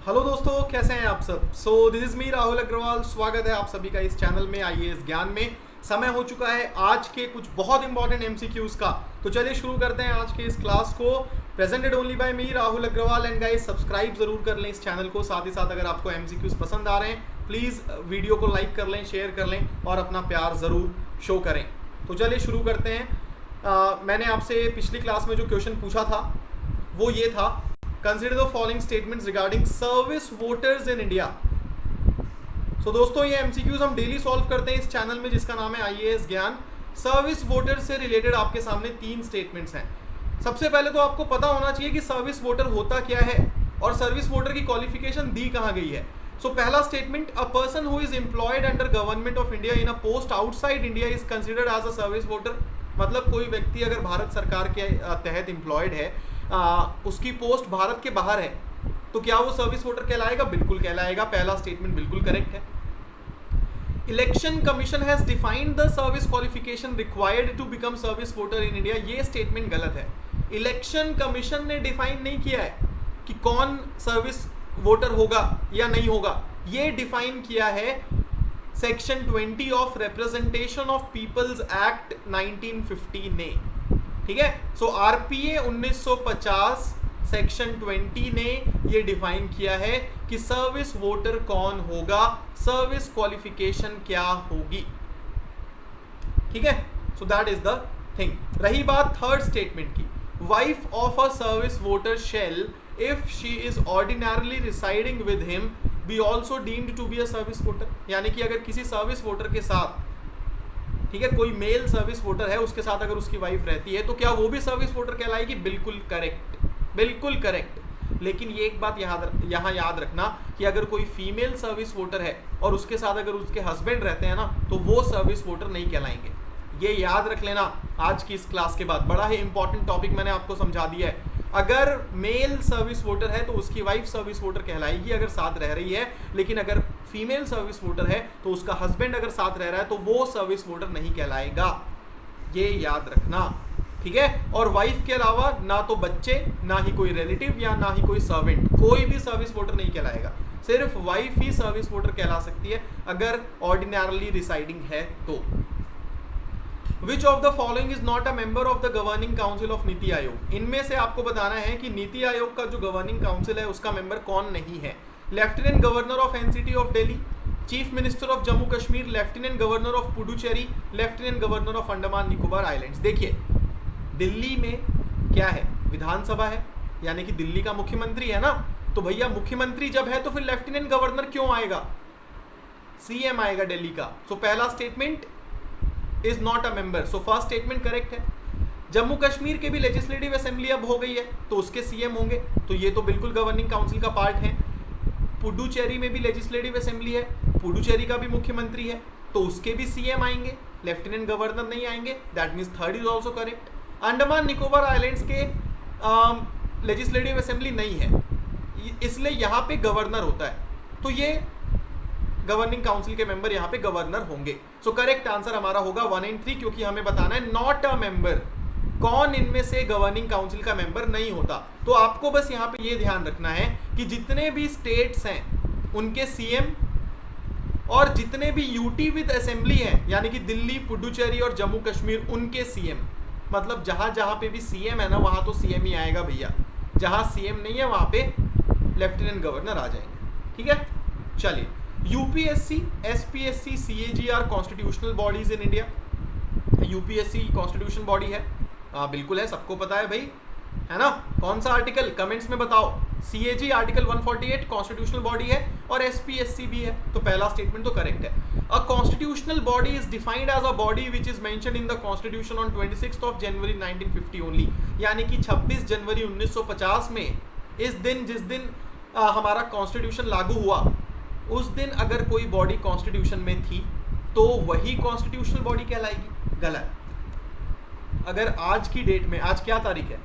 Hello दोस्तों, कैसे हैं आप सब। This is me Rahul Agarwal. स्वागत है आप सभी का इस चैनल में आईएएस ज्ञान में। समय हो चुका है आज के कुछ बहुत इंपॉर्टेंट एमसीक्यूज का। तो चलिए शुरू करते हैं आज के इस क्लास को। Presented only by me Rahul Agarwal. And guys, subscribe जरूर कर लें इस चैनल को। साथ ही साथ अगर आपको एमसीक्यूज पसंद आ रहे हैं प्लीज़ वीडियो को लाइक कर लें, शेयर कर लें और अपना प्यार ज़रूर शो करें। तो चलिए शुरू करते हैं। मैंने आपसे पिछली क्लास में जो क्वेश्चन पूछा था वो ये था, consider the following statements regarding service voters in India. So दोस्तों, ये एमसीक्यूज हम डेली सॉल्व करते हैं इस चैनल में जिसका नाम है आईएएस ज्ञान। सर्विस वोटर से रिलेटेड आपके सामने 3 स्टेटमेंट्स हैं। सबसे पहले तो आपको पता होना चाहिए कि सर्विस वोटर होता क्या है और सर्विस वोटर की क्वालिफिकेशन दी कहाँ गई है। सो पहला statement, a person who is employed under government of India in a post outside India is considered as a service voter. मतलब कोई व्यक्ति अगर भारत सरकार के तहत एम्प्लॉयड है, उसकी पोस्ट भारत के बाहर है, तो क्या वो सर्विस वोटर कहलाएगा? बिल्कुल कहलाएगा। पहला स्टेटमेंट बिल्कुल करेक्ट है। Election commission has defined the service qualification required to become service voter in India. ये स्टेटमेंट गलत है। इलेक्शन कमीशन ने डिफाइन नहीं किया है कि कौन सर्विस वोटर होगा या नहीं होगा। ये डिफाइन किया है section 20 of representation of peoples act 1950 ने। ठीक है। सो आरपीए 1950 सेक्शन 20 ने ये डिफाइन किया है कि सर्विस वोटर कौन होगा, सर्विस क्वालिफिकेशन क्या होगी। ठीक है। So that is the thing. रही बात थर्ड स्टेटमेंट की, wife of a service voter shall if she is ordinarily residing with him be also deemed to be a service voter. यानी कि अगर किसी सर्विस वोटर के साथ, ठीक है, कोई मेल सर्विस वोटर है, उसके साथ अगर उसकी वाइफ रहती है तो क्या वो भी सर्विस वोटर कहलाएगी? बिल्कुल करेक्ट, बिल्कुल करेक्ट। लेकिन ये एक बात यहाँ याद रखना कि अगर कोई फीमेल सर्विस वोटर है और उसके साथ अगर उसके हस्बैंड रहते हैं ना, तो वो सर्विस वोटर नहीं कहलाएंगे। ये याद रख लेना आज की इस क्लास के बाद। बड़ा ही इंपॉर्टेंट टॉपिक मैंने आपको समझा दिया है। अगर मेल सर्विस वोटर है तो उसकी वाइफ सर्विस वोटर कहलाएगी अगर साथ रह रही है, लेकिन अगर फीमेल सर्विस वोटर है तो उसका हस्बैंड अगर साथ रह रहा है तो वो सर्विस वोटर नहीं कहलाएगा। ये याद रखना, ठीक है। और वाइफ के अलावा ना तो बच्चे, ना ही कोई रिलेटिव या ना ही कोई सर्वेंट, कोई भी सर्विस वोटर नहीं कहलाएगा। सिर्फ वाइफ ही सर्विस वोटर कहला सकती है अगर ऑर्डिनरली रिसाइडिंग है तो। Which of the following is not a member of the governing council of NITI Aayog? इनमें से आपको बताना है कि नीति आयोग का जो गवर्निंग काउंसिल है उसका मेंबर कौन नहीं है। Lieutenant governor of NCT of Delhi, chief minister of Jammu Kashmir, lieutenant governor of Puducherry, lieutenant governor of Andaman Nicobar islands. देखिए, दिल्ली में क्या है? विधानसभा है, यानी कि दिल्ली का मुख्यमंत्री है ना। तो भैया मुख्यमंत्री जब है तो फिर लेफ्टिनेंट गवर्नर क्यों आएगा? सीएम आएगा दिल्ली का। सो पहला statement is not a member. So first statement correct है। जम्मू कश्मीर के भी लेजिस्लेटिव असेंबली अब हो गई है तो उसके सीएम होंगे, तो ये तो बिल्कुल गवर्निंग काउंसिल का पार्ट है। पुडुचेरी में भी लेजिस्लेटिव असेंबली है, पुडुचेरी का भी मुख्यमंत्री है तो उसके भी सीएम आएंगे, लेफ्टिनेंट गवर्नर नहीं आएंगे। That means third is also correct. Andaman Nicobar islands के लेजिस्लेटिव असेंबली नहीं है, इसलिए यहाँ पे गवर्नर होता है, तो ये गवर्निंग काउंसिल के मेंबर यहाँ पे गवर्नर होंगे। सो करेक्ट आंसर हमारा होगा 1 and 3, क्योंकि हमें बताना है नॉट अ मेंबर, कौन इनमें से गवर्निंग काउंसिल का मेंबर नहीं होता। तो आपको बस यहाँ पे ये ध्यान रखना है कि जितने भी स्टेट्स हैं उनके सीएम और जितने भी यूटी विद असेंबली हैं, यानी कि दिल्ली, पुडुचेरी और जम्मू कश्मीर, उनके सीएम, मतलब जहां जहां पे भी सीएम है ना वहां तो सीएम ही आएगा भैया। जहां सीएम नहीं है वहां पे लेफ्टिनेंट गवर्नर आ जाएंगे। ठीक है, चलिए। UPSC, SPSC, CAG are constitutional bodies in India. UPSC constitution body है, बिल्कुल है, सबको पता है भाई, है ना। कौन सा आर्टिकल कमेंट्स में बताओ। सीएजी आर्टिकल 148 कॉन्स्टिट्यूशनल बॉडी है और एसपीएससी भी है, तो पहला स्टेटमेंट तो करेक्ट है। A constitutional body is defined as a body which is mentioned in the constitution on 26 of January 1950 only. यानी कि 26 जनवरी 1950 में, इस दिन जिस दिन हमारा कॉन्स्टिट्यूशन लागू हुआ, उस दिन अगर कोई बॉडी कॉन्स्टिट्यूशन में थी तो वही कॉन्स्टिट्यूशनल बॉडी कहलाएगी। गलत। अगर आज की डेट में, आज क्या तारीख है?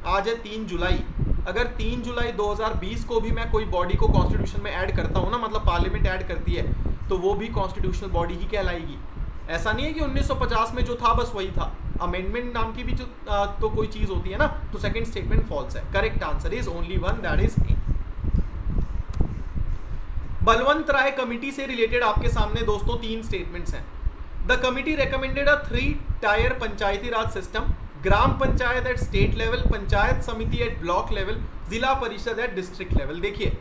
आज है 3 जुलाई। अगर 3 जुलाई 2020 को भी मैं कोई बॉडी को कॉन्स्टिट्यूशन में ऐड करता हूँ ना, मतलब पार्लियामेंट ऐड करती है, तो वो भी कॉन्स्टिट्यूशनल बॉडी ही कहलाएगी। ऐसा नहीं है कि 1950 में जो था बस वही था। अमेंडमेंट नाम की भी जो तो कोई चीज होती है ना, तो सेकंड स्टेटमेंट फॉल्स है। Correct answer is only one, that is A. Balwant Rai committee से रिलेटेड आपके सामने दोस्तों 3 स्टेटमेंट्स हैं। The committee recommended a 3 tier Panchayati Raj system, gram panchayat at state level, panchayat samiti at block level, जिला परिषद एट डिस्ट्रिक्ट लेवल। देखिए,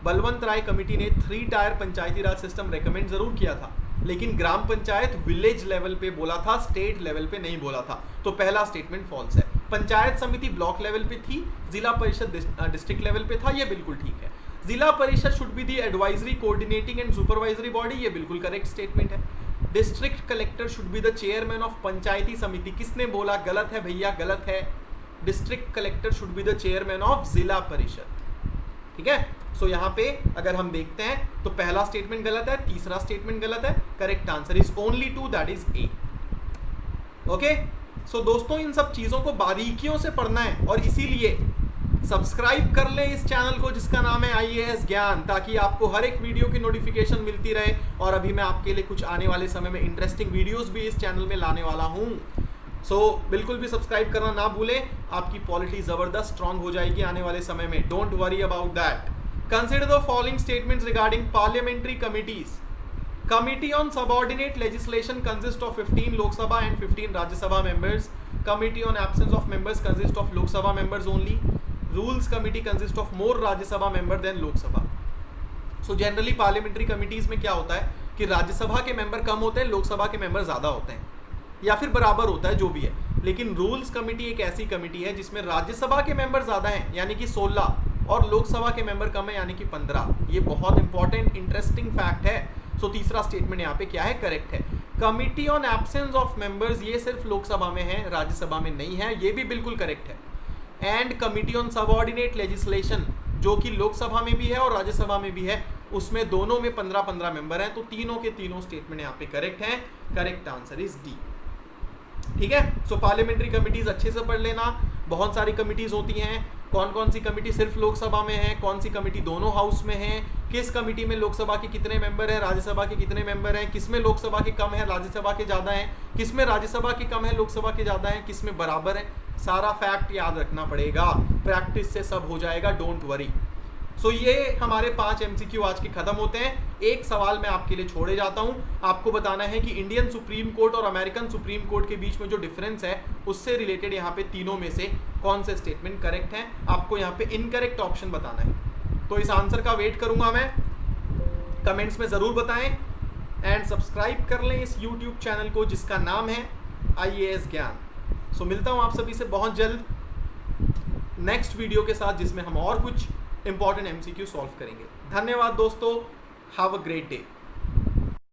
बलवंत राय कमेटी ने 3 tier Panchayati Raj system recommend जरूर किया था, लेकिन ग्राम पंचायत विलेज लेवल पे बोला था, स्टेट लेवल पे नहीं बोला था। तो पहला स्टेटमेंट फॉल्स है। पंचायत समिति ब्लॉक लेवल पे थी, जिला परिषद डिस्ट्रिक्ट लेवल पे था, ये बिल्कुल ठीक है। Zila Parishad should be the advisory, coordinating and supervisory body, ये बिल्कुल करेक्ट स्टेटमेंट है। District collector should be the chairman of Panchayati Samiti, किसने बोला? गलत है भैया, गलत है। District collector should be the chairman of Zila Parishad. ठीक है, सो यहाँ पे अगर हम देखते हैं तो पहला स्टेटमेंट गलत है, तीसरा स्टेटमेंट गलत है। Correct answer is only 2, that is A. Okay, so दोस्तों इन सब चीजों को बारीकियों से पढ़ना है और इसीलिए सब्सक्राइब कर लें इस चैनल को जिसका नाम है आईएएस ज्ञान, ताकि आपको हर एक वीडियो की नोटिफिकेशन मिलती रहे। और अभी मैं आपके लिए कुछ आने वाले समय में इंटरेस्टिंग वीडियोस भी इस चैनल में लाने वाला हूं। सो बिल्कुल भी सब्सक्राइब करना ना भूलें, आपकी पॉलिटी जबरदस्त स्ट्रांग हो जाएगी आने वाले समय में। Don't worry about that. Consider the following statements regarding parliamentary committees. Committee on subordinate legislation consists of 15 Lok Sabha and 15 Rajya Sabha members. Committee on absence of members consists of Lok Sabha members only. Rules committee consists of more Rajya Sabha member than Lok Sabha. So generally parliamentary committees में क्या होता है कि राज्यसभा के member कम होते हैं, लोकसभा के member ज़्यादा होते हैं, या फिर बराबर होता है, जो भी है। लेकिन रूल्स कमेटी एक ऐसी कमेटी है जिसमें राज्यसभा के मेंबर ज़्यादा हैं, यानी कि 16, और लोकसभा के मेंबर कम है, यानी कि 15। ये बहुत इंपॉर्टेंट इंटरेस्टिंग फैक्ट है। सो तीसरा स्टेटमेंट यहाँ पे क्या है? करेक्ट है। Committee on absence of members, ये सिर्फ लोकसभा में है, राज्यसभा में नहीं है, ये भी बिल्कुल करेक्ट है। And committee on subordinate legislation, जो कि लोकसभा में भी है और राज्यसभा में भी है, उसमें दोनों में 15-15 मेंबर हैं। तो तीनों के तीनों स्टेटमेंट यहाँ पे करेक्ट हैं। Correct answer is D. ठीक है, सो पार्लियामेंट्री कमिटीज अच्छे से पढ़ लेना। बहुत सारी कमिटीज होती हैं, कौन कौन सी कमिटी सिर्फ लोकसभा में है, कौन सी कमिटी दोनों हाउस में है, किस कमिटी में लोकसभा के कितने मेंबर हैं, राज्यसभा के कितने मेंबर हैं, किसमें लोकसभा के कम है, राज्यसभा के ज़्यादा हैं, किसमें राज्यसभा के कम है, लोकसभा के ज़्यादा हैं, किसमें बराबर है। सारा फैक्ट याद रखना पड़ेगा, प्रैक्टिस से सब हो जाएगा, डोंट वरी। सो ये हमारे 5 MCQ आज के खत्म होते हैं। एक सवाल मैं आपके लिए छोड़े जाता हूं, आपको बताना है कि इंडियन सुप्रीम कोर्ट और अमेरिकन सुप्रीम कोर्ट के बीच में जो डिफरेंस है उससे रिलेटेड यहाँ पे तीनों में से कौन से स्टेटमेंट करेक्ट हैं। आपको यहाँ पे इनकरेक्ट ऑप्शन बताना है। तो इस आंसर का वेट करूंगा मैं, कमेंट्स में ज़रूर बताएं एंड सब्सक्राइब कर लें इस यूट्यूब चैनल को जिसका नाम है आईएएस ज्ञान। सो मिलता हूँ आप सभी से बहुत जल्द नेक्स्ट वीडियो के साथ, जिसमें हम और कुछ इंपॉर्टेंट MCQ सॉल्व करेंगे। धन्यवाद दोस्तों, हैव अ ग्रेट डे।